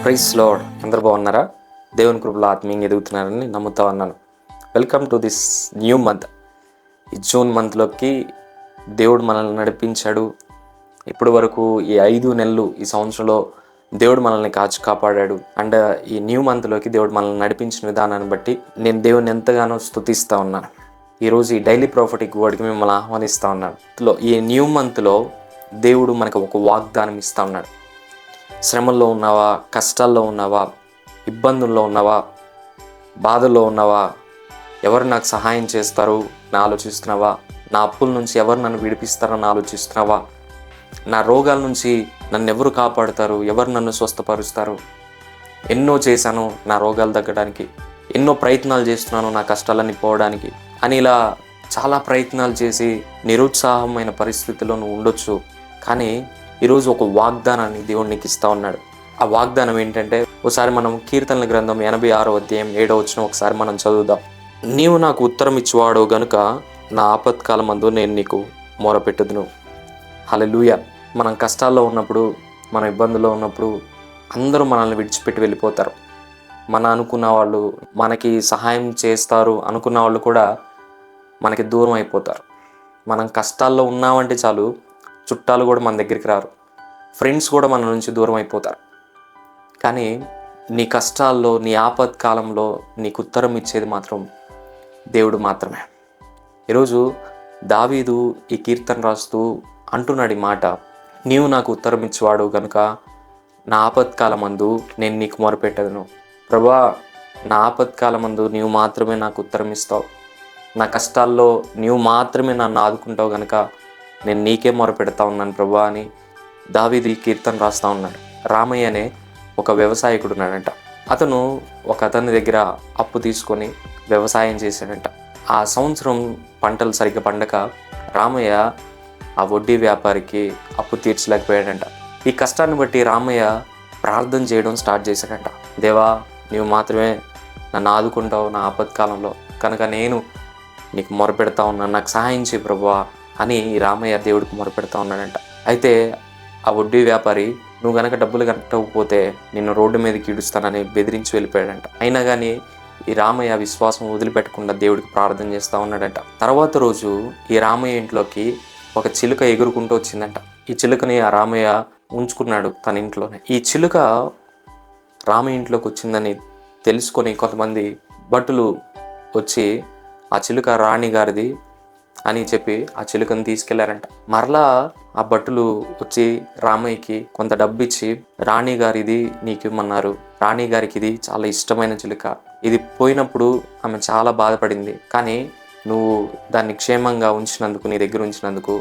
Praise lord. అందరూ బాగున్నారా? దేవుని కృపలో ఆత్మీయంగా ఎదుగుతున్నారని నమ్ముతా ఉన్నాను. Welcome to this new month. ఈ జూన్ మంత్లోకి దేవుడు మనల్ని నడిపించాడు. ఇప్పటి వరకు ఈ 5 నెలలు ఈ సంవత్సరంలో దేవుడు మనల్ని కాపాడాడు. అండ్ ఈ న్యూ మంత్లోకి దేవుడు మనల్ని నడిపించిన విధానాన్ని బట్టి నేను దేవుని ఎంతగానో స్తుతిస్తూ ఉన్నాను. ఈరోజు ఈ డైలీ ప్రాఫిటిక్ వర్డ్కి మిమ్మల్ని ఆహ్వానిస్తూ ఉన్నాను. ఈ న్యూ మంత్లో దేవుడు మనకు ఒక వాగ్దానం ఇస్తూ ఉన్నాడు. శ్రమల్లో ఉన్నావా, కష్టాల్లో ఉన్నావా, ఇబ్బందుల్లో ఉన్నావా, బాధల్లో ఉన్నావా, ఎవరు నాకు సహాయం చేస్తారు అని ఆలోచిస్తున్నావా, నా అప్పుల నుంచి ఎవరు నన్ను విడిపిస్తారని ఆలోచిస్తున్నావా, నా రోగాల నుంచి నన్ను ఎవరు కాపాడుతారు, ఎవరు నన్ను స్వస్థపరుస్తారు, ఎన్నో చేశాను నా రోగాలు తగ్గడానికి, ఎన్నో ప్రయత్నాలు చేస్తున్నాను నా కష్టాలన్నీ పోవడానికి అని ఇలా చాలా ప్రయత్నాలు చేసి నిరుత్సాహమైన పరిస్థితిలో నువ్వు ఉండొచ్చు. కానీ ఈరోజు ఒక వాగ్దానాన్ని దేవుడు నీకు ఇస్తూ ఉన్నాడు. ఆ వాగ్దానం ఏంటంటే, ఒకసారి మనం కీర్తనల గ్రంథం 86వ అధ్యాయం 7వ వచనం ఒకసారి మనం చదువుదాం. నీవు నాకు ఉత్తరం ఇచ్చువాడు గనుక నా ఆపత్కాలమందు నేను నీకు మొరపెట్టుదును. హల్లెలూయా. మనం కష్టాల్లో ఉన్నప్పుడు, మన ఇబ్బందుల్లో ఉన్నప్పుడు అందరూ మనల్ని విడిచిపెట్టి వెళ్ళిపోతారు. అనుకున్న వాళ్ళు, మనకి సహాయం చేస్తారు అనుకున్న వాళ్ళు కూడా మనకి దూరం అయిపోతారు. మనం కష్టాల్లో ఉన్నామంటే చాలు, చుట్టాలు కూడా మన దగ్గరికి రారు, ఫ్రెండ్స్ కూడా మన నుంచి దూరం అయిపోతారు. కానీ నీ కష్టాల్లో, నీ ఆపత్కాలంలో నీకు ఉత్తరం ఇచ్చేది మాత్రం దేవుడు మాత్రమే. ఈరోజు దావీదు ఈ కీర్తన రాస్తూ అంటున్నాడు ఈ మాట, నీవు నాకు ఉత్తరం ఇచ్చేవాడు కనుక నా ఆపత్కాలమందు నేను నీకు మొరపెట్టదును. ప్రభువా, నా ఆపత్కాలమందు నీవు మాత్రమే నాకు ఉత్తరం ఇస్తావు, నా కష్టాల్లో నీవు మాత్రమే నన్ను ఆదుకుంటావు కనుక నేను నీకే మొరపెడతా ఉన్నాను ప్రభువా అని దావీదు ఈ కీర్తన రాస్తూ ఉన్నాడు. రామయ్య అనే ఒక వ్యవసాయకుడు ఉన్నాడంట. అతను ఒక అతని దగ్గర అప్పు తీసుకొని వ్యవసాయం చేశాడంట. ఆ సంవత్సరం పంటలు సరిగ్గా పండక రామయ్య ఆ వడ్డీ వ్యాపారికి అప్పు తీర్చలేకపోయాడంట. ఈ కష్టాన్ని బట్టి రామయ్య ప్రార్థన చేయడం స్టార్ట్ చేశాడంట. దేవా, నీవు మాత్రమే నన్ను ఆదుకుంటావు నా ఆపత్కాలంలో కనుక నేను నీకు మొరపెడతా ఉన్నాను, నాకు సహాయం చేయి ప్రభువా అని రామయ్య దేవుడికి మొరపెడతా ఉన్నాడంట. అయితే ఆ వడ్డీ వ్యాపారి, నువ్వు కనుక డబ్బులు కట్టకపోతే నిన్ను రోడ్డు మీదకి ఈడుస్తానని బెదిరించి వెళ్ళిపోయాడంట. అయినా కానీ ఈ రామయ్య విశ్వాసం వదిలిపెట్టకుండా దేవుడికి ప్రార్థన చేస్తూ ఉన్నాడంట. తర్వాత రోజు ఈ రామయ్య ఇంట్లోకి ఒక చిలుక ఎగురుకుంటూ వచ్చిందంట. ఈ చిలుకని ఆ రామయ్య ఉంచుకున్నాడు తన ఇంట్లోనే. ఈ చిలుక రామయ్య ఇంట్లోకి వచ్చిందని తెలుసుకొని కొంతమంది భటులు వచ్చి ఆ చిలుక రాణి గారిది అని చెప్పి ఆ చిలుకను తీసుకెళ్లారంట. మరలా ఆ భటులు వచ్చి రామయ్యకి కొంత డబ్బు ఇచ్చి, రాణి గారు ఇది నీకు ఇమ్మన్నారు, రాణి గారికి ఇది చాలా ఇష్టమైన చిలుక, ఇది పోయినప్పుడు ఆమె చాలా బాధపడింది, కానీ నువ్వు దాన్ని క్షేమంగా ఉంచినందుకు, నీ దగ్గర ఉంచినందుకు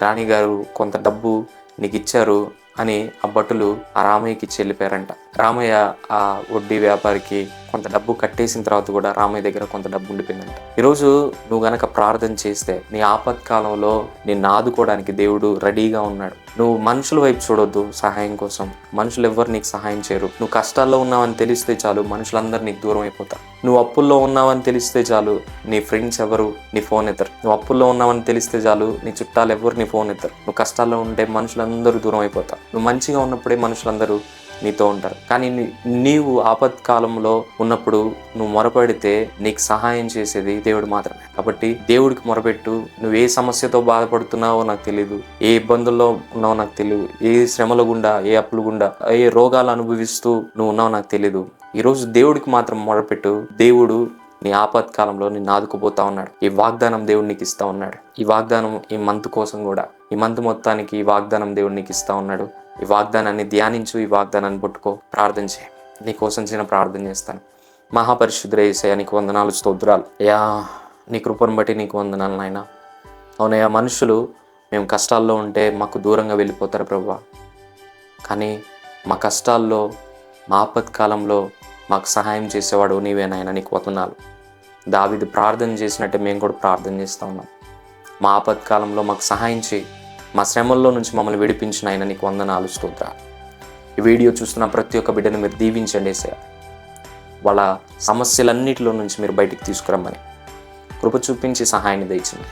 రాణి గారు కొంత డబ్బు నీకు ఇచ్చారు అని ఆ భటులు ఆ రామయ్యకి ఇచ్చి వెళ్ళిపోయారంట. రామయ్య ఆ వడ్డీ వ్యాపారికి కొంత డబ్బు కట్టేసిన తర్వాత కూడా రామయ్య దగ్గర కొంత డబ్బు ఉండిపోయిందంట. ఈరోజు నువ్వు గనక ప్రార్థన చేస్తే నీ ఆపత్కాలంలో నిన్ను ఆదుకోవడానికి దేవుడు రెడీగా ఉన్నాడు. నువ్వు మనుషుల వైపు చూడొద్దు సహాయం కోసం. మనుషులు ఎవ్వరు నీకు సహాయం చేయరు. నువ్వు కష్టాల్లో ఉన్నావని తెలిస్తే చాలు, మనుషులందరూ నీకు దూరం అయిపోతారు. నువ్వు అప్పుల్లో ఉన్నావని తెలిస్తే చాలు, నీ ఫ్రెండ్స్ ఎవరు నీ ఫోన్ ఎత్తరు. నువ్వు అప్పుల్లో ఉన్నావని తెలిస్తే చాలు, నీ చుట్టాలు ఎవరు నీ ఫోన్ ఎత్తరు. నువ్వు కష్టాల్లో ఉంటే మనుషులందరూ దూరం అయిపోతారు. నువ్వు మంచిగా ఉన్నప్పుడే మనుషులందరూ నీతో ఉంటారు. కానీ నీవు ఆపత్కాలంలో ఉన్నప్పుడు నువ్వు మొరపెడితే నీకు సహాయం చేసేది దేవుడు మాత్రమే. కాబట్టి దేవుడికి మొరపెట్టు. నువ్వు ఏ సమస్యతో బాధపడుతున్నావో నాకు తెలియదు, ఏ ఇబ్బందుల్లో ఉన్నావో నాకు తెలియదు, ఏ శ్రమల గుండా, ఏ అప్పుల గుండా, ఏ రోగాలు అనుభవిస్తూ నువ్వు ఉన్నావో నాకు తెలియదు. ఈరోజు దేవుడికి మాత్రం మొరపెట్టు. దేవుడు నీ ఆపత్కాలంలో నిన్ను ఆదుకుపోతా ఉన్నాడు. ఈ వాగ్దానం దేవుడు నీకు ఇస్తా ఉన్నాడు. ఈ వాగ్దానం ఈ మంత్ కోసం కూడా, ఈ మంత్ మొత్తానికి ఈ వాగ్దానం దేవుడు నీకు ఇస్తా ఉన్నాడు. ఈ వాగ్దానాన్ని ధ్యానించు, ఈ వాగ్దానాన్ని పట్టుకో, ప్రార్థన చేయి. నీకోసం చిన్న ప్రార్థన చేస్తాను. మహాపరిశుద్ధుడా యేసయ్యా, నీకు వందనాలు, స్తోత్రాలు అయ్యా. నీ కృపను బట్టి నీకు వందనాలు నాయన. అవునయ్యా, మనుషులు మేము కష్టాల్లో ఉంటే మాకు దూరంగా వెళ్ళిపోతారు ప్రభువా, కానీ మా కష్టాల్లో, మా ఆపత్కాలంలో మాకు సహాయం చేసేవాడు నీవే నాయన. నీకు వందనాలు. దావీదు ప్రార్థన చేసినట్టే మేము కూడా ప్రార్థన చేస్తూ ఉన్నాం. మా ఆపత్కాలంలో మాకు సహాయం చేయి, మా శ్రమల్లో నుంచి మమ్మల్ని విడిపించిన ఆయన నీకు వందనాలు, స్తోత్రాలు. ఈ వీడియో చూస్తున్న ప్రతి ఒక్క బిడ్డను మీరు దీవించండి యేసయ్యా. వాళ్ళ సమస్యలన్నిటిలో నుంచి మీరు బయటికి తీసుకురమ్మని కృప చూపించి సహాయాన్ని దయచేయండి.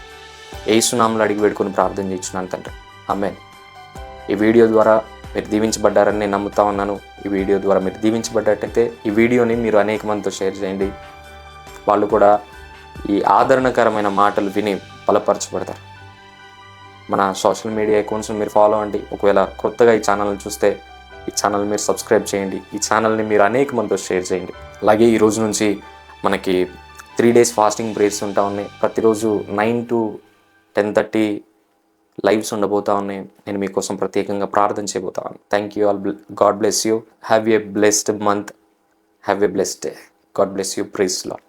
యేసు నామములో అడిగి వేడుకొని ప్రార్థన చేయించున్నాను తండ్రి, ఆమేన్. ఈ వీడియో ద్వారా మీరు దీవించబడ్డారని నేను నమ్ముతా ఉన్నాను. ఈ వీడియో ద్వారా మీరు దీవించబడ్డట్టయితే ఈ వీడియోని మీరు అనేక మందితో షేర్ చేయండి. వాళ్ళు కూడా ఈ ఆదరణకరమైన మాటలు విని బలపరచబడతారు. మన సోషల్ మీడియా అకౌంట్స్ని మీరు ఫాలో అవ్వండి. ఒకవేళ కొత్తగా ఈ ఛానల్ని చూస్తే ఈ ఛానల్ మీరు సబ్స్క్రైబ్ చేయండి. ఈ ఛానల్ని మీరు అనేక మందితో షేర్ చేయండి. అలాగే ఈ రోజు నుంచి మనకి 3 days ఫాస్టింగ్ ప్రేయర్స్ ఉంటా ఉన్నాయి. ప్రతిరోజు 9 to 10:30 లైవ్స్ ఉండబోతా ఉన్నాయి. నేను మీకోసం ప్రత్యేకంగా ప్రార్థన చేయబోతా ఉన్నాను. Thank you all. God bless you. Have a blessed month. Have a blessed day. God bless you. Praise lord.